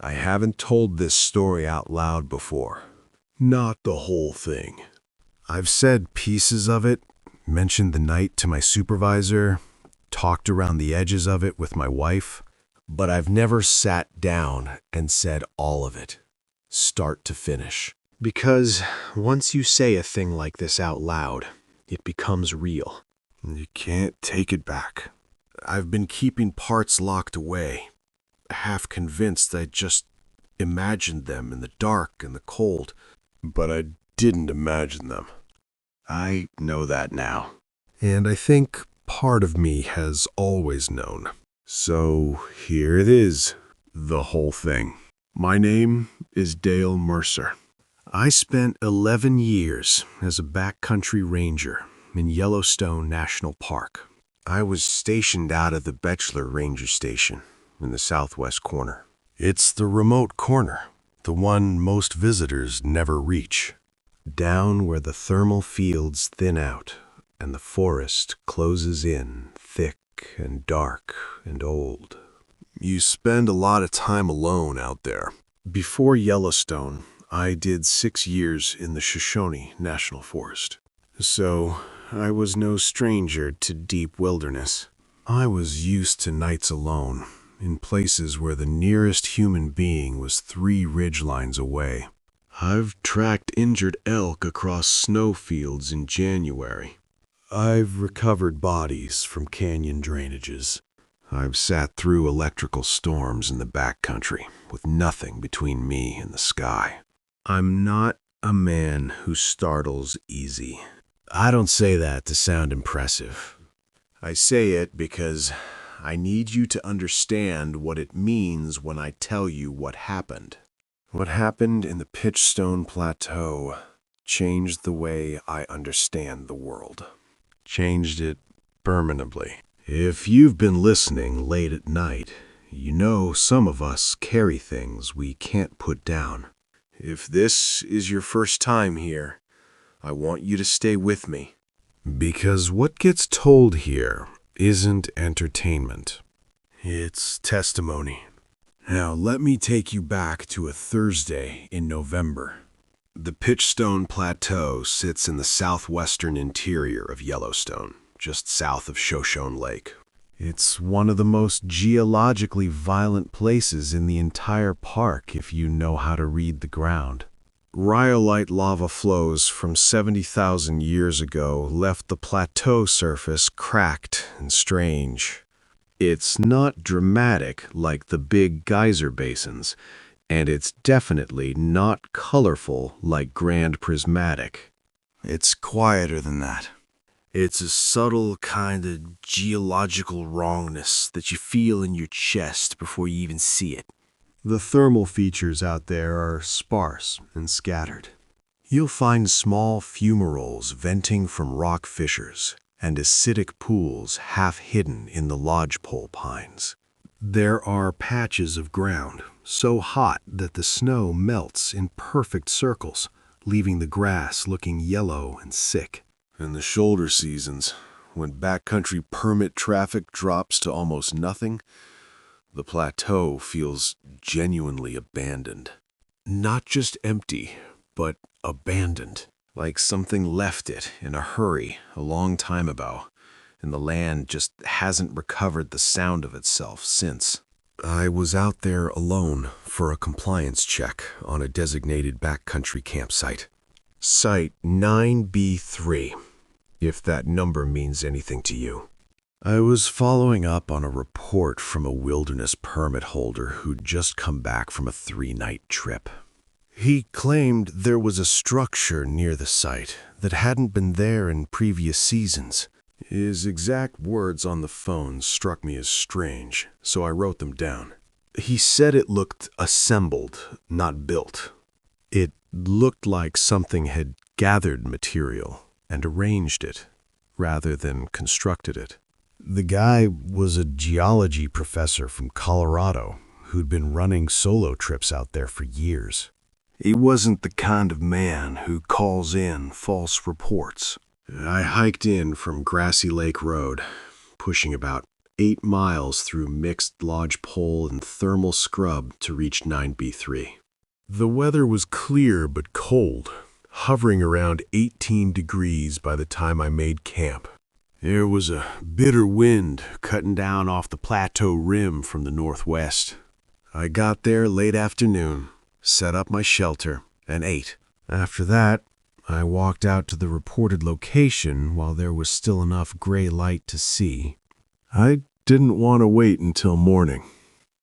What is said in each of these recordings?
I haven't told this story out loud before. Not the whole thing. I've said pieces of it, mentioned the night to my supervisor, talked around the edges of it with my wife, but I've never sat down and said all of it, start to finish. Because once you say a thing like this out loud, it becomes real. You can't take it back. I've been keeping parts locked away, half convinced I just imagined them in the dark and the cold, but I didn't imagine them. I know that now. And I think part of me has always known. So here it is, the whole thing. My name is Dale Mercer. I spent 11 years as a backcountry ranger in Yellowstone National Park. I was stationed out of the Bachelor Ranger Station in the southwest corner. It's the remote corner, the one most visitors never reach. Down where the thermal fields thin out and the forest closes in thick and dark and old. You spend a lot of time alone out there. Before Yellowstone, I did 6 years in the Shoshone National Forest. So I was no stranger to deep wilderness. I was used to nights alone, in places where the nearest human being was 3 ridgelines away. I've tracked injured elk across snowfields in January. I've recovered bodies from canyon drainages. I've sat through electrical storms in the backcountry with nothing between me and the sky. I'm not a man who startles easy. I don't say that to sound impressive. I say it because I need you to understand what it means when I tell you what happened. What happened in the Pitchstone Plateau changed the way I understand the world. Changed it permanently. If you've been listening late at night, you know some of us carry things we can't put down. If this is your first time here, I want you to stay with me. Because what gets told here isn't entertainment. It's testimony. Now let me take you back to a Thursday in November. The Pitchstone Plateau sits in the southwestern interior of Yellowstone, just south of Shoshone Lake. It's one of the most geologically violent places in the entire park if you know how to read the ground. Rhyolite lava flows from 70,000 years ago left the plateau surface cracked and strange. It's not dramatic like the big geyser basins, and it's definitely not colorful like Grand Prismatic. It's quieter than that. It's a subtle kind of geological wrongness that you feel in your chest before you even see it. The thermal features out there are sparse and scattered. You'll find small fumaroles venting from rock fissures and acidic pools half hidden in the lodgepole pines. There are patches of ground so hot that the snow melts in perfect circles, leaving the grass looking yellow and sick. In the shoulder seasons, when backcountry permit traffic drops to almost nothing, the plateau feels genuinely abandoned. Not just empty, but abandoned. Like something left it in a hurry a long time ago, and the land just hasn't recovered the sound of itself since. I was out there alone for a compliance check on a designated backcountry campsite. Site 9B3, if that number means anything to you. I was following up on a report from a wilderness permit holder who'd just come back from a 3-night trip. He claimed there was a structure near the site that hadn't been there in previous seasons. His exact words on the phone struck me as strange, so I wrote them down. He said it looked assembled, not built. It looked like something had gathered material and arranged it, rather than constructed it. The guy was a geology professor from Colorado who'd been running solo trips out there for years. He wasn't the kind of man who calls in false reports. I hiked in from Grassy Lake Road, pushing about 8 miles through mixed lodgepole and thermal scrub to reach 9B3. The weather was clear but cold, hovering around 18 degrees by the time I made camp. There was a bitter wind cutting down off the plateau rim from the northwest. I got there late afternoon, set up my shelter, and ate. After that, I walked out to the reported location while there was still enough gray light to see. I didn't want to wait until morning.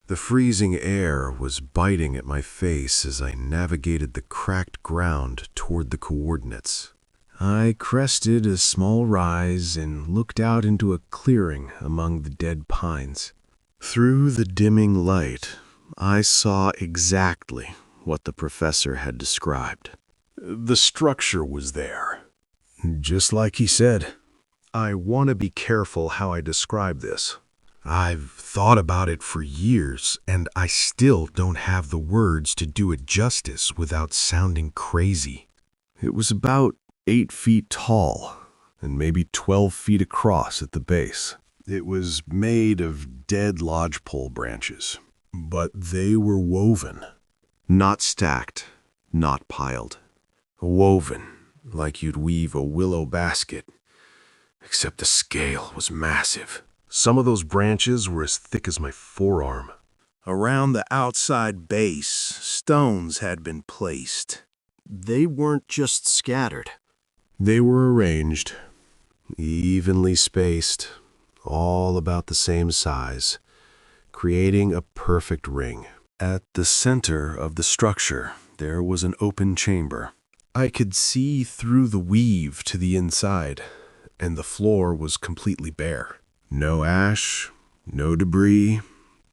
The freezing air was biting at my face as I navigated the cracked ground toward the coordinates. I crested a small rise and looked out into a clearing among the dead pines. Through the dimming light, I saw exactly what the professor had described. The structure was there. Just like he said. I want to be careful how I describe this. I've thought about it for years, and I still don't have the words to do it justice without sounding crazy. It was about 8 feet tall, and maybe 12 feet across at the base. It was made of dead lodgepole branches, but they were woven. Not stacked, not piled. Woven, like you'd weave a willow basket, except the scale was massive. Some of those branches were as thick as my forearm. Around the outside base, stones had been placed. They weren't just scattered. They were arranged, evenly spaced, all about the same size, creating a perfect ring. At the center of the structure, there was an open chamber. I could see through the weave to the inside, and the floor was completely bare. No ash, no debris,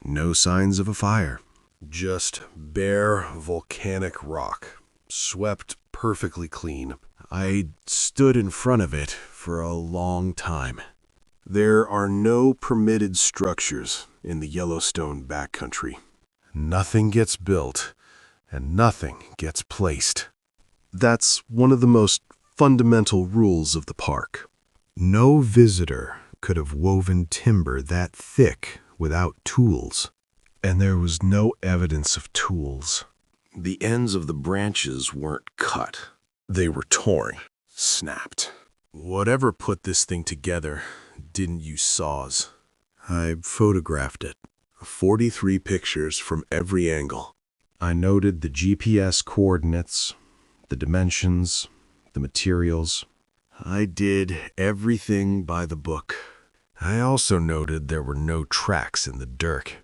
no signs of a fire. Just bare volcanic rock, swept perfectly clean. I stood in front of it for a long time. There are no permitted structures in the Yellowstone backcountry. Nothing gets built, and nothing gets placed. That's one of the most fundamental rules of the park. No visitor could have woven timber that thick without tools. And there was no evidence of tools. The ends of the branches weren't cut. They were torn, snapped. Whatever put this thing together didn't use saws. I photographed it. 43 pictures from every angle. I noted the GPS coordinates, the dimensions, the materials. I did everything by the book. I also noted there were no tracks in the dirt.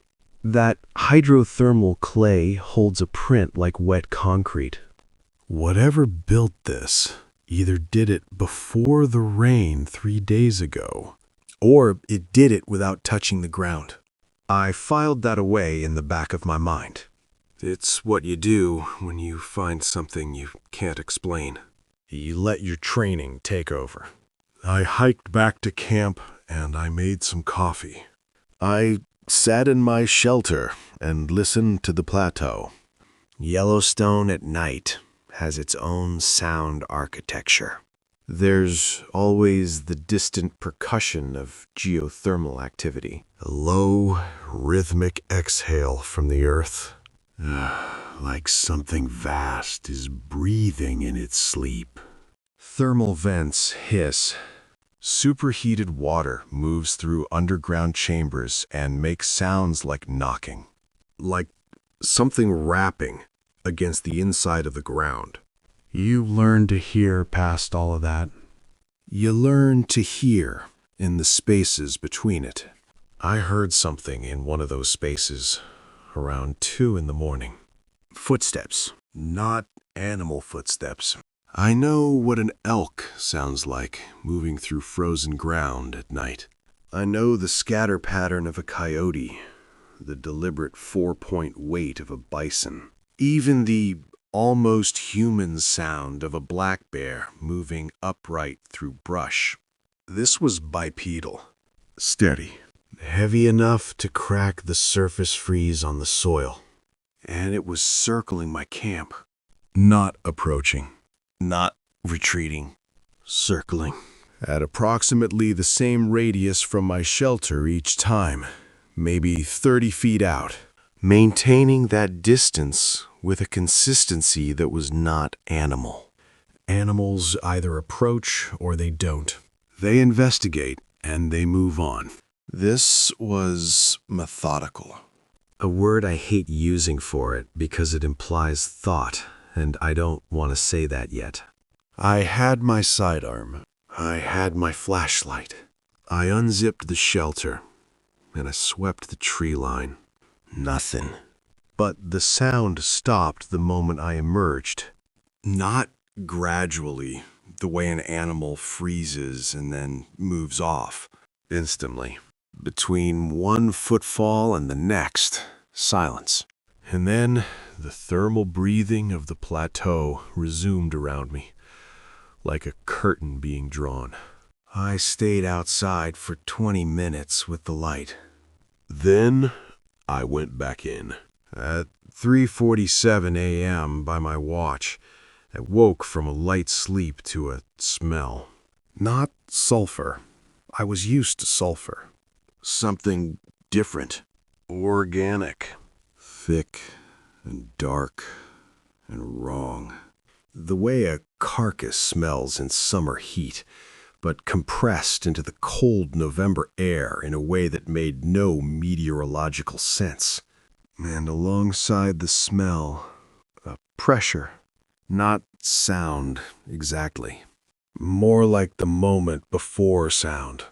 That hydrothermal clay holds a print like wet concrete. Whatever built this either did it before the rain 3 days ago, or it did it without touching the ground. I filed that away in the back of my mind. It's what you do when you find something you can't explain. You let your training take over. I hiked back to camp and I made some coffee. I sat in my shelter and listened to the plateau. Yellowstone at night has its own sound architecture. There's always the distant percussion of geothermal activity. A low, rhythmic exhale from the earth. Like something vast is breathing in its sleep. Thermal vents hiss. Superheated water moves through underground chambers and makes sounds like knocking. Like something rapping against the inside of the ground. You learn to hear past all of that. You learn to hear in the spaces between it. I heard something in one of those spaces around 2 in the morning. Footsteps, not animal footsteps. I know what an elk sounds like moving through frozen ground at night. I know the scatter pattern of a coyote, the deliberate 4-point weight of a bison, even the almost human sound of a black bear moving upright through brush. This was bipedal, steady, heavy enough to crack the surface freeze on the soil. And it was circling my camp. Not approaching, not retreating, circling. at approximately the same radius from my shelter each time, maybe 30 feet out, maintaining that distance with a consistency that was not animal. Animals either approach or they don't. They investigate and they move on. This was methodical. A word I hate using for it because it implies thought, and I don't want to say that yet. I had my sidearm. I had my flashlight. I unzipped the shelter, and I swept the tree line. Nothing. But the sound stopped the moment I emerged. Not gradually, the way an animal freezes and then moves off. Instantly. Between one footfall and the next, silence. And then the thermal breathing of the plateau resumed around me, like a curtain being drawn. I stayed outside for 20 minutes with the light. Then I went back in. At 3:47 a.m. by my watch, I woke from a light sleep to a smell. Not sulfur. I was used to sulfur. Something different. Organic. Thick and dark and wrong. The way a carcass smells in summer heat, but compressed into the cold November air in a way that made no meteorological sense. And alongside the smell, a pressure. Not sound, exactly. More like the moment before sound.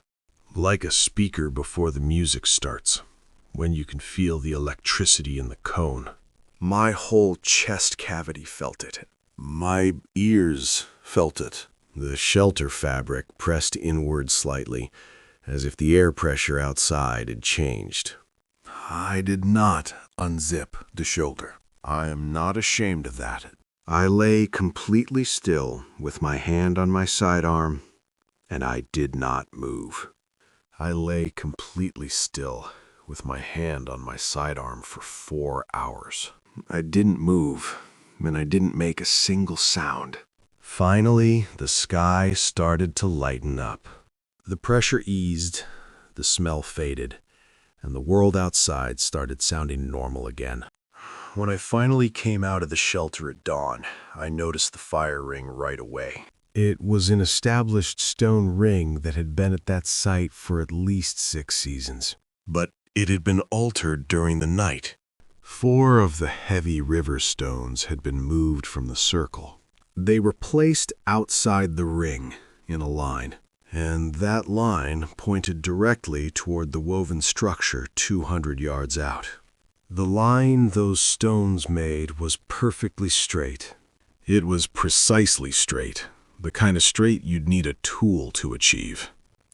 Like a speaker before the music starts, when you can feel the electricity in the cone. My whole chest cavity felt it. My ears felt it. The shelter fabric pressed inward slightly, as if the air pressure outside had changed. I did not unzip the shoulder. I am not ashamed of that. I lay completely still with my hand on my sidearm, and I did not move. I lay completely still with my hand on my sidearm for 4 hours. I didn't move, and I didn't make a single sound. Finally, the sky started to lighten up. The pressure eased, the smell faded, and the world outside started sounding normal again. When I finally came out of the shelter at dawn, I noticed the fire ring right away. It was an established stone ring that had been at that site for at least 6 seasons. But it had been altered during the night. 4 of the heavy river stones had been moved from the circle. They were placed outside the ring in a line, and that line pointed directly toward the woven structure 200 yards out. The line those stones made was perfectly straight. It was precisely straight. The kind of straight you'd need a tool to achieve.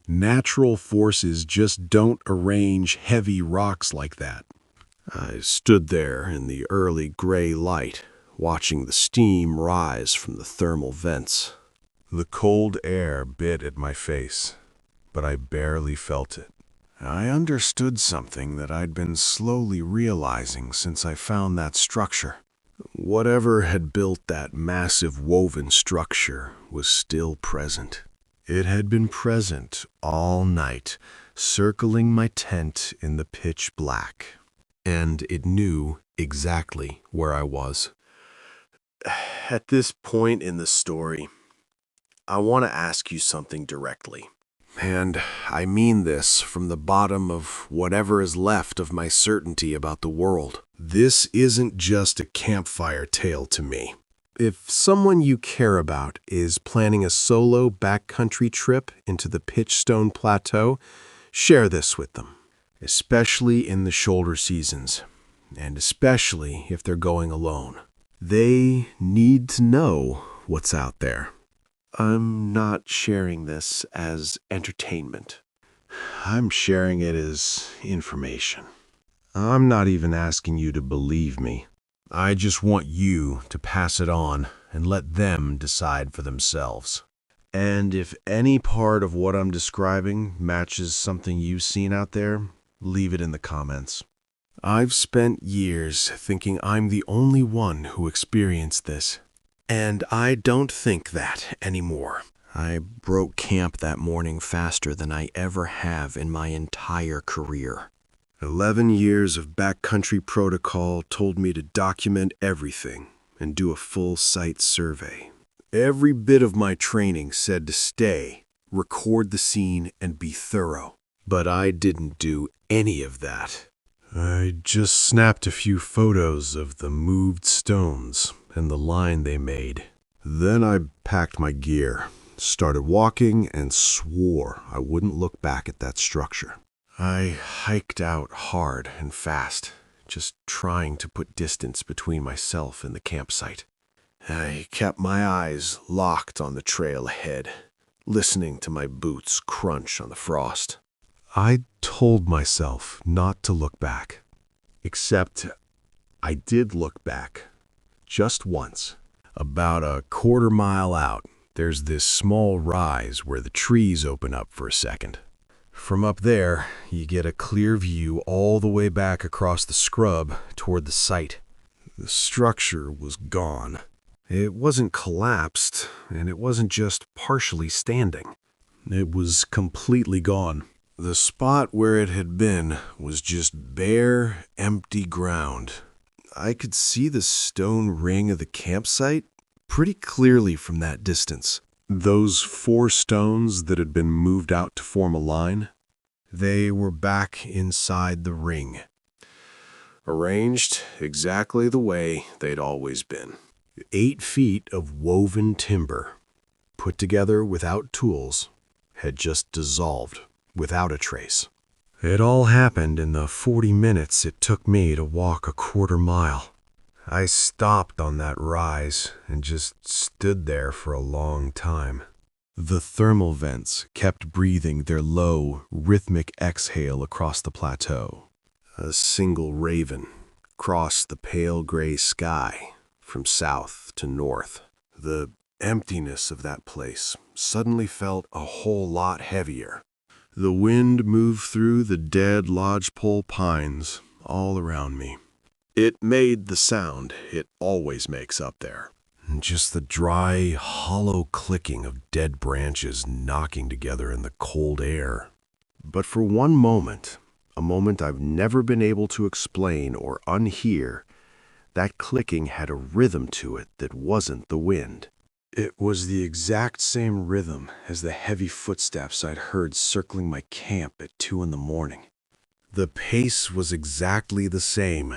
Natural forces just don't arrange heavy rocks like that. I stood there in the early gray light, watching the steam rise from the thermal vents. The cold air bit at my face, but I barely felt it. I understood something that I'd been slowly realizing since I found that structure. Whatever had built that massive woven structure was still present. It had been present all night, circling my tent in the pitch black. And it knew exactly where I was. At this point in the story, I want to ask you something directly. And I mean this from the bottom of whatever is left of my certainty about the world. This isn't just a campfire tale to me. If someone you care about is planning a solo backcountry trip into the Pitchstone Plateau, share this with them, especially in the shoulder seasons, and especially if they're going alone. They need to know what's out there. I'm not sharing this as entertainment. I'm sharing it as information. I'm not even asking you to believe me. I just want you to pass it on and let them decide for themselves. And if any part of what I'm describing matches something you've seen out there, leave it in the comments. I've spent years thinking I'm the only one who experienced this. And I don't think that anymore. I broke camp that morning faster than I ever have in my entire career. 11 years of backcountry protocol told me to document everything and do a full site survey. Every bit of my training said to stay, record the scene, and be thorough. But I didn't do any of that. I just snapped a few photos of the moved stones and the line they made. Then I packed my gear, started walking, and swore I wouldn't look back at that structure. I hiked out hard and fast, just trying to put distance between myself and the campsite. I kept my eyes locked on the trail ahead, listening to my boots crunch on the frost. I told myself not to look back, except I did look back, just once. About a quarter-mile out, there's this small rise where the trees open up for a second. From up there, you get a clear view all the way back across the scrub toward the site. The structure was gone. It wasn't collapsed, and it wasn't just partially standing. It was completely gone. The spot where it had been was just bare, empty ground. I could see the stone ring of the campsite pretty clearly from that distance. Those 4 stones that had been moved out to form a line, they were back inside the ring, arranged exactly the way they'd always been. 8 feet of woven timber, put together without tools, had just dissolved without a trace. It all happened in the 40 minutes it took me to walk a quarter-mile. I stopped on that rise and just stood there for a long time. The thermal vents kept breathing their low, rhythmic exhale across the plateau. A single raven crossed the pale gray sky from south to north. The emptiness of that place suddenly felt a whole lot heavier. The wind moved through the dead lodgepole pines all around me. It made the sound it always makes up there. Just the dry, hollow clicking of dead branches knocking together in the cold air. But for one moment, a moment I've never been able to explain or unhear, that clicking had a rhythm to it that wasn't the wind. It was the exact same rhythm as the heavy footsteps I'd heard circling my camp at 2 a.m. The pace was exactly the same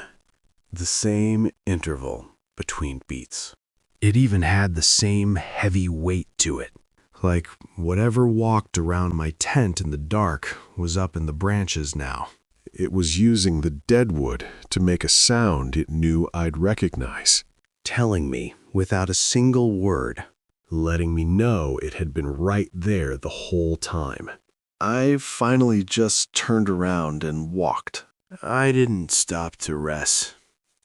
interval between beats. It even had the same heavy weight to it, like whatever walked around my tent in the dark was up in the branches now. It was using the deadwood to make a sound it knew I'd recognize, telling me without a single word, letting me know it had been right there the whole time. I finally just turned around and walked. I didn't stop to rest.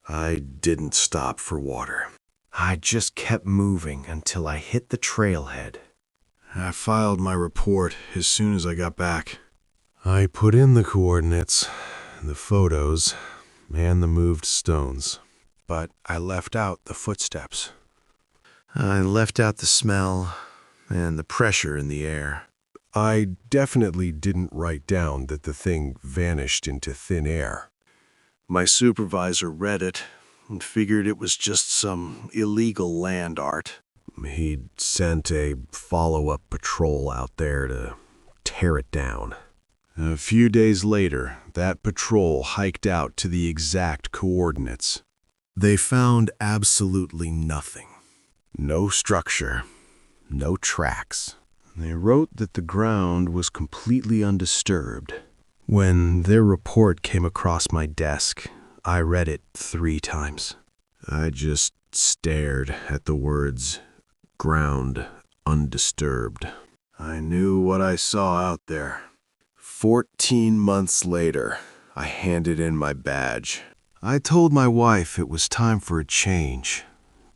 I didn't stop for water. I just kept moving until I hit the trailhead. I filed my report as soon as I got back. I put in the coordinates, the photos, and the moved stones. But I left out the footsteps. I left out the smell and the pressure in the air. I definitely didn't write down that the thing vanished into thin air. My supervisor read it and figured it was just some illegal land art. He'd sent a follow-up patrol out there to tear it down. A few days later, that patrol hiked out to the exact coordinates. They found absolutely nothing. No structure, no tracks. They wrote that the ground was completely undisturbed. When their report came across my desk, I read it 3 times. I just stared at the words, ground undisturbed. I knew what I saw out there. 14 months later, I handed in my badge. I told my wife it was time for a change,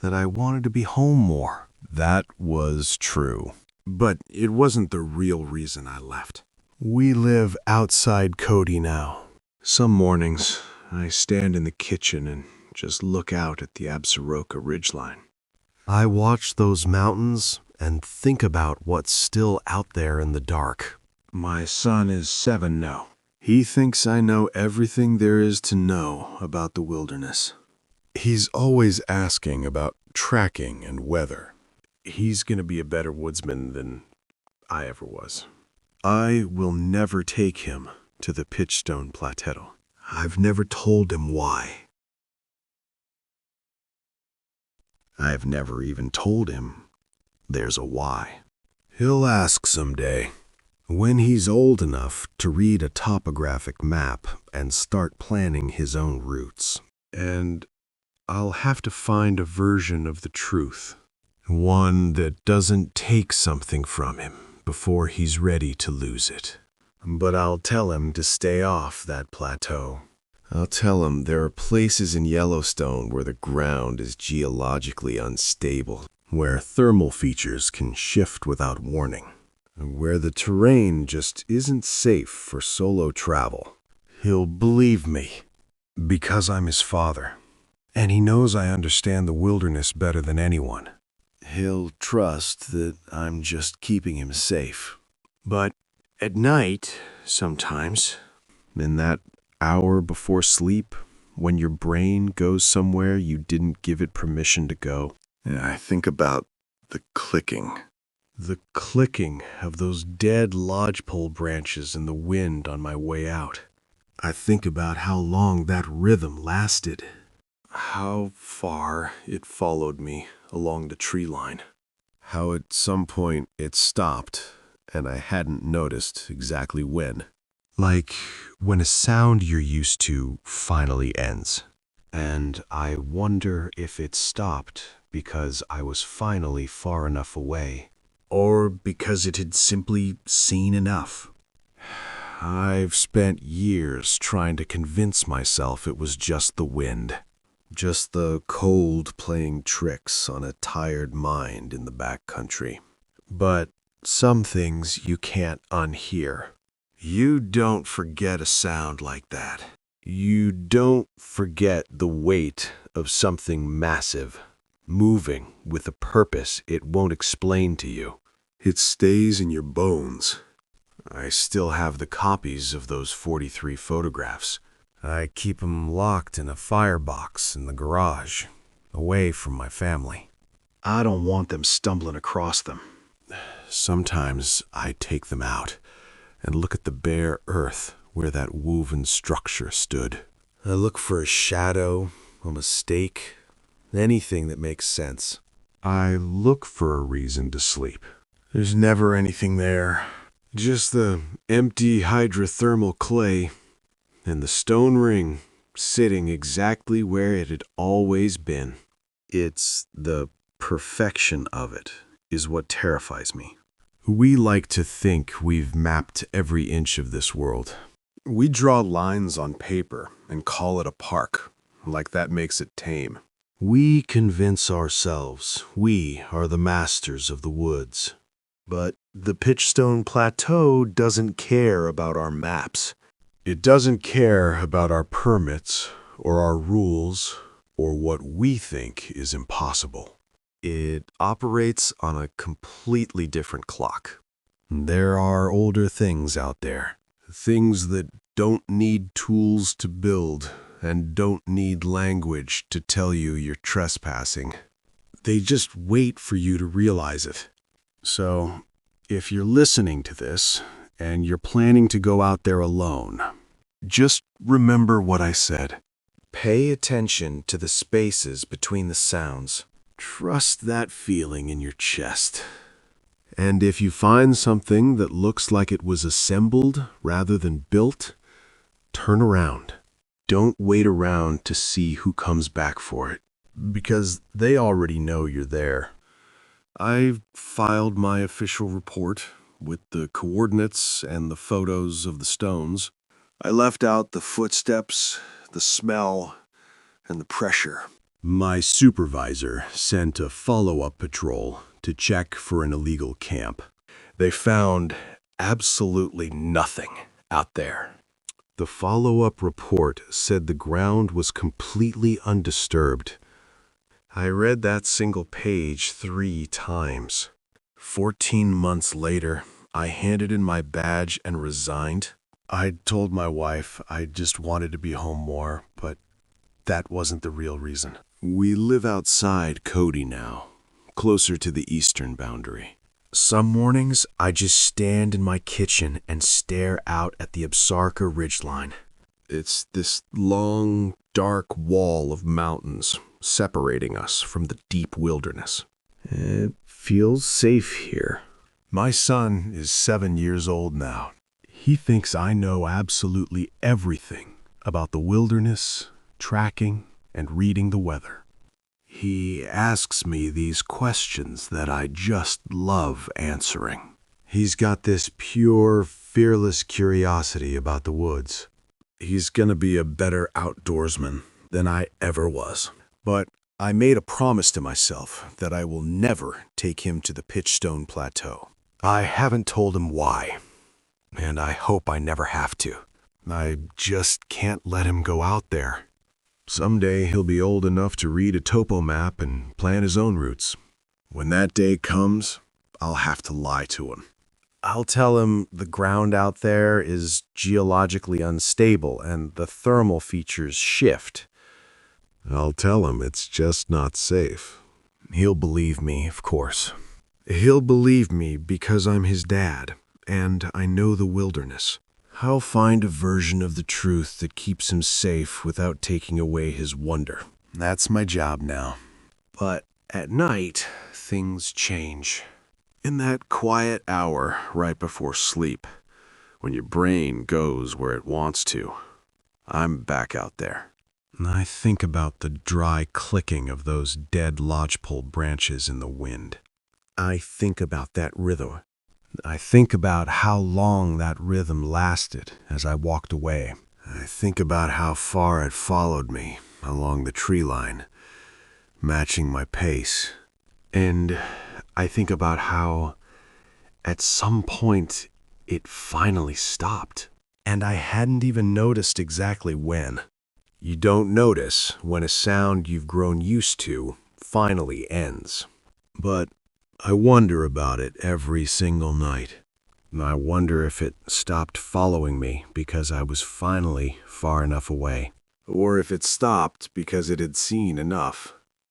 that I wanted to be home more. That was true. But it wasn't the real reason I left. We live outside Cody now. Some mornings, I stand in the kitchen and just look out at the Absaroka ridgeline. I watch those mountains and think about what's still out there in the dark. My son is 7 now. He thinks I know everything there is to know about the wilderness. He's always asking about tracking and weather. He's going to be a better woodsman than I ever was. I will never take him to the Pitchstone Plateau. I've never told him why. I've never even told him there's a why. He'll ask someday, when he's old enough to read a topographic map and start planning his own routes. And I'll have to find a version of the truth. One that doesn't take something from him before he's ready to lose it. But I'll tell him to stay off that plateau. I'll tell him there are places in Yellowstone where the ground is geologically unstable, where thermal features can shift without warning, and where the terrain just isn't safe for solo travel. He'll believe me, because I'm his father, and he knows I understand the wilderness better than anyone. He'll trust that I'm just keeping him safe. But at night, sometimes, in that hour before sleep, when your brain goes somewhere you didn't give it permission to go, I think about the clicking. The clicking of those dead lodgepole branches in the wind on my way out. I think about how long that rhythm lasted. How far it followed me along the tree line. How at some point it stopped, and I hadn't noticed exactly when. Like when a sound you're used to finally ends. And I wonder if it stopped because I was finally far enough away, or because it had simply seen enough. I've spent years trying to convince myself it was just the wind. Just the cold playing tricks on a tired mind in the backcountry. But some things you can't unhear. You don't forget a sound like that. You don't forget the weight of something massive, moving with a purpose it won't explain to you. It stays in your bones. I still have the copies of those 43 photographs. I keep them locked in a firebox in the garage, away from my family. I don't want them stumbling across them. Sometimes I take them out and look at the bare earth where that woven structure stood. I look for a shadow, a mistake, anything that makes sense. I look for a reason to sleep. There's never anything there. Just the empty hydrothermal clay and the stone ring sitting exactly where it had always been. It's the perfection of it is what terrifies me. We like to think we've mapped every inch of this world. We draw lines on paper and call it a park, like that makes it tame. We convince ourselves we are the masters of the woods. But the Pitchstone Plateau doesn't care about our maps. It doesn't care about our permits or our rules or what we think is impossible. It operates on a completely different clock. There are older things out there. Things that don't need tools to build and don't need language to tell you you're trespassing. They just wait for you to realize it. So, if you're listening to this and you're planning to go out there alone, just remember what I said. Pay attention to the spaces between the sounds. Trust that feeling in your chest. And if you find something that looks like it was assembled rather than built, turn around. Don't wait around to see who comes back for it, because they already know you're there. I've filed my official report with the coordinates and the photos of the stones. I left out the footsteps, the smell, and the pressure. My supervisor sent a follow-up patrol to check for an illegal camp. They found absolutely nothing out there. The follow-up report said the ground was completely undisturbed. I read that single page 3 times. 14 months later, I handed in my badge and resigned. I told my wife I just wanted to be home more, but that wasn't the real reason. We live outside Cody now, closer to the eastern boundary. Some mornings, I just stand in my kitchen and stare out at the Absarka ridgeline. It's this long, dark wall of mountains separating us from the deep wilderness. It feels safe here. My son is 7 years old now. He thinks I know absolutely everything about the wilderness, tracking, and reading the weather. He asks me these questions that I just love answering. He's got this pure, fearless curiosity about the woods. He's gonna be a better outdoorsman than I ever was. But I made a promise to myself that I will never take him to the Pitchstone Plateau. I haven't told him why, and I hope I never have to. I just can't let him go out there. Someday he'll be old enough to read a topo map and plan his own routes. When that day comes, I'll have to lie to him. I'll tell him the ground out there is geologically unstable and the thermal features shift. I'll tell him it's just not safe. He'll believe me, of course. He'll believe me because I'm his dad, and I know the wilderness. I'll find a version of the truth that keeps him safe without taking away his wonder. That's my job now. But at night, things change. In that quiet hour right before sleep, when your brain goes where it wants to, I'm back out there. I think about the dry clicking of those dead lodgepole branches in the wind. I think about that rhythm. I think about how long that rhythm lasted as I walked away. I think about how far it followed me along the tree line, matching my pace. And I think about how, at some point, it finally stopped. And I hadn't even noticed exactly when. You don't notice when a sound you've grown used to finally ends. But I wonder about it every single night. I wonder if it stopped following me because I was finally far enough away. Or if it stopped because it had seen enough.